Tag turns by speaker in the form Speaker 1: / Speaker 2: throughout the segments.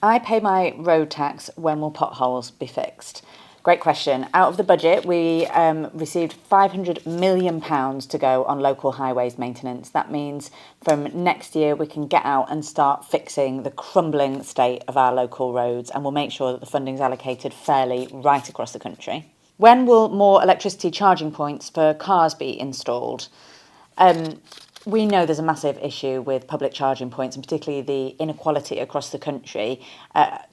Speaker 1: I pay my road tax. When will potholes be fixed? Great question. Out of the budget, we received £500 million to go on local highways maintenance. That means from next year we can get out and start fixing the crumbling state of our local roads, and we'll make sure that the funding's allocated fairly right across the country. When will more electricity charging points for cars be installed? We know there's a massive issue with public charging points, and particularly the inequality across the country.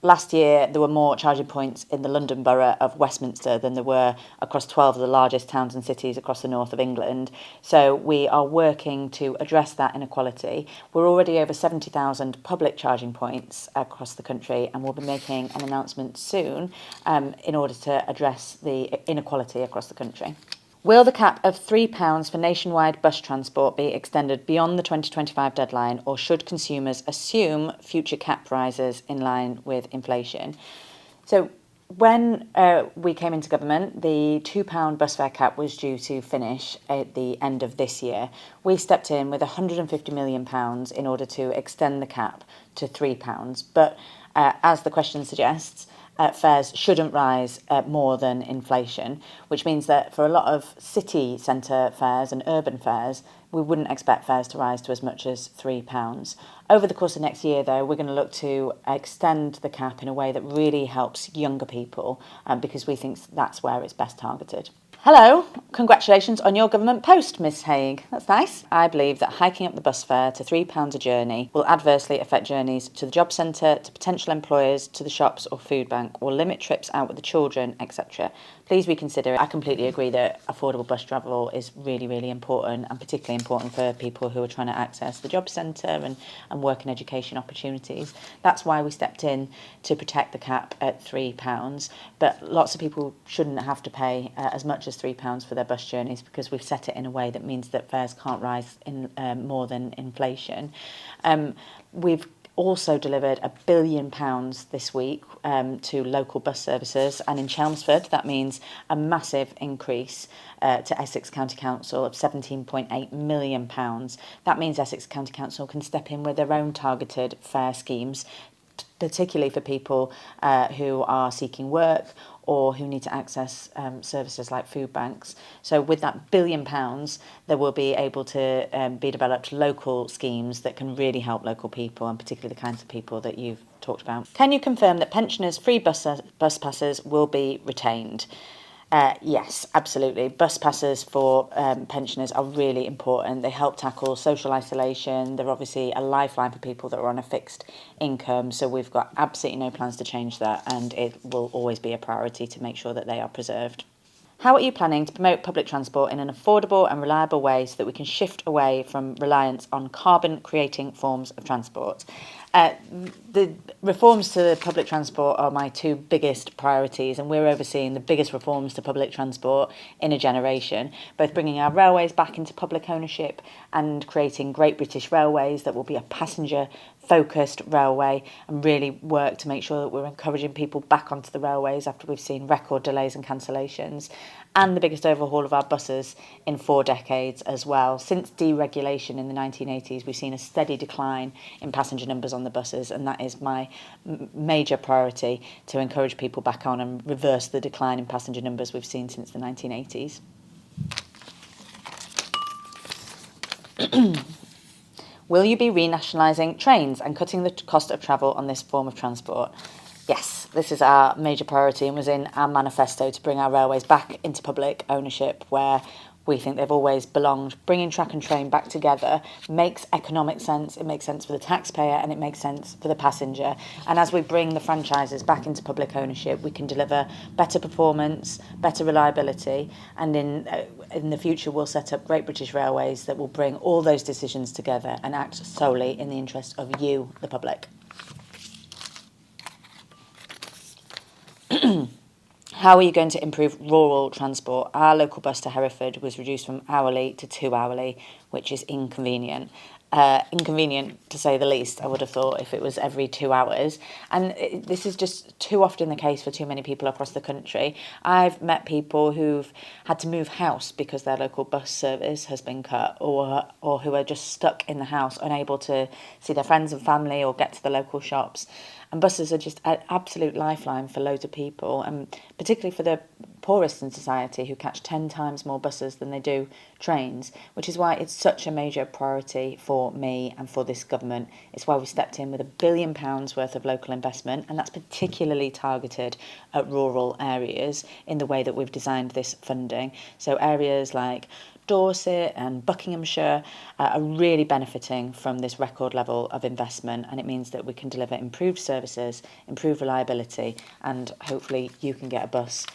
Speaker 1: Last year, there were more charging points in the London borough of Westminster than there were across 12 of the largest towns and cities across the north of England. So we are working to address that inequality. We're already over 70,000 public charging points across the country, and we'll be making an announcement soon in order to address the inequality across the country. Will the cap of £3 for nationwide bus transport be extended beyond the 2025 deadline, or should consumers assume future cap rises in line with inflation? So when we came into government, the £2 bus fare cap was due to finish at the end of this year. We stepped in with £150 million in order to extend the cap to £3. But as the question suggests, fares shouldn't rise more than inflation, which means that for a lot of city centre fares and urban fares, we wouldn't expect fares to rise to as much as £3. Over the course of next year, though, we're going to look to extend the cap in a way that really helps younger people, because we think that's where it's best targeted. Hello, congratulations on your government post, Miss Haigh. That's nice. I believe that hiking up the bus fare to £3 a journey will adversely affect journeys to the job centre, to potential employers, to the shops or food bank, will limit trips out with the children, etc. Please reconsider. I completely agree that affordable bus travel is really, really important, and particularly important for people who are trying to access the job centre and work and education opportunities. That's why we stepped in to protect the cap at £3. But lots of people shouldn't have to pay as much as £3 for their bus journeys, because we've set it in a way that means that fares can't rise in more than inflation. We've also delivered £1 billion this week to local bus services, and in Chelmsford that means a massive increase to Essex County Council of £17.8 million. That means Essex County Council can step in with their own targeted fare schemes, particularly for people who are seeking work or who need to access services like food banks. So with that £1 billion, there will be able to be developed local schemes that can really help local people, and particularly the kinds of people that you've talked about. Can you confirm that pensioners' free bus passes will be retained? Yes, absolutely. Bus passes for pensioners are really important. They help tackle social isolation. They're obviously a lifeline for people that are on a fixed income. So we've got absolutely no plans to change that, and it will always be a priority to make sure that they are preserved. How are you planning to promote public transport in an affordable and reliable way so that we can shift away from reliance on carbon-creating forms of transport? The reforms to public transport are my two biggest priorities, and we're overseeing the biggest reforms to public transport in a generation, both bringing our railways back into public ownership and creating Great British Railways that will be a passenger-focused railway, and really work to make sure that we're encouraging people back onto the railways after we've seen record delays and cancellations, and the biggest overhaul of our buses in 4 decades as well. Since deregulation in the 1980s, we've seen a steady decline in passenger numbers on the buses, and that is my major priority, to encourage people back on and reverse the decline in passenger numbers we've seen since the 1980s. Will you be renationalising trains and cutting the cost of travel on this form of transport? Yes, this is our major priority, and was in our manifesto to bring our railways back into public ownership where we think they've always belonged. Bringing track and train back together makes economic sense, it makes sense for the taxpayer, and it makes sense for the passenger. And as we bring the franchises back into public ownership, we can deliver better performance, better reliability, and in the future we'll set up Great British Railways that will bring all those decisions together and act solely in the interest of you, the public. How are you going to improve rural transport? Our local bus to Hereford was reduced from hourly to 2 hourly, which is inconvenient. Inconvenient to say the least, I would have thought, if it was every 2 hours. And this is just too often the case for too many people across the country. I've met people who've had to move house because their local bus service has been cut, or who are just stuck in the house, unable to see their friends and family or get to the local shops. And buses are just an absolute lifeline for loads of people, and particularly for the poorest in society who catch 10 times more buses than they do trains, which is why it's such a major priority for me and for this government. It's why we stepped in with £1 billion worth of local investment, and that's particularly targeted at rural areas in the way that we've designed this funding. So areas like Dorset and Buckinghamshire are really benefiting from this record level of investment, and it means that we can deliver improved services, improved reliability, and hopefully you can get a bus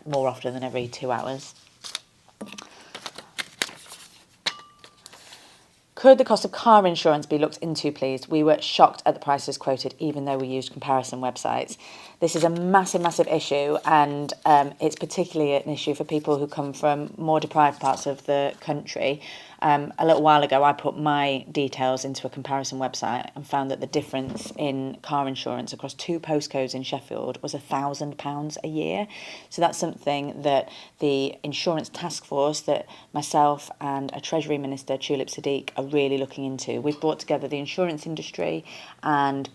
Speaker 1: more often than every 2 hours. Could the cost of car insurance be looked into, please? We were shocked at the prices quoted, even though we used comparison websites. This is a massive, massive issue, and it's particularly an issue for people who come from more deprived parts of the country. A little while ago, I put my details into a comparison website and found that the difference in car insurance across 2 postcodes in Sheffield was £1,000 a year. So that's something that the insurance task force that myself and a Treasury Minister, Tulip Sadiq, are really looking into. We've brought together the insurance industry and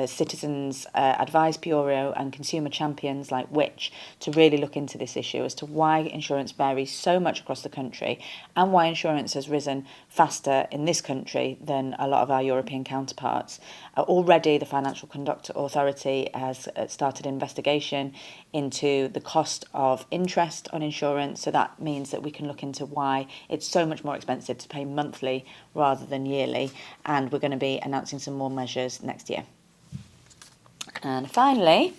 Speaker 1: Citizens Advice Bureau and consumer champions like Which to really look into this issue as to why insurance varies so much across the country and why insurance has risen faster in this country than a lot of our European counterparts. Already the Financial Conduct Authority has started an investigation into the cost of interest on insurance, so that means that we can look into why it's so much more expensive to pay monthly rather than yearly, and we're going to be announcing some more measures next year. And finally,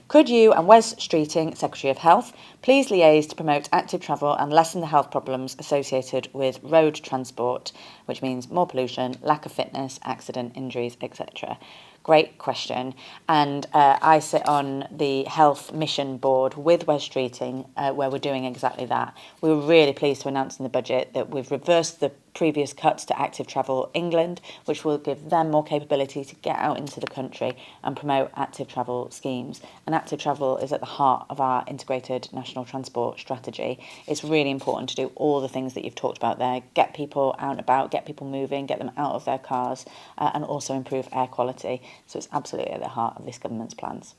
Speaker 1: could you and Wes Streeting, Secretary of Health, please liaise to promote active travel and lessen the health problems associated with road transport, which means more pollution, lack of fitness, accident, injuries, etc.? Great question. And I sit on the Health Mission Board with Wes Streeting, where we're doing exactly that. We were really pleased to announce in the budget that we've reversed the previous cuts to Active Travel England, which will give them more capability to get out into the country and promote active travel schemes. And active travel is at the heart of our integrated national transport strategy. It's really important to do all the things that you've talked about there, get people out and about, get people moving, get them out of their cars, and also improve air quality. So it's absolutely at the heart of this government's plans.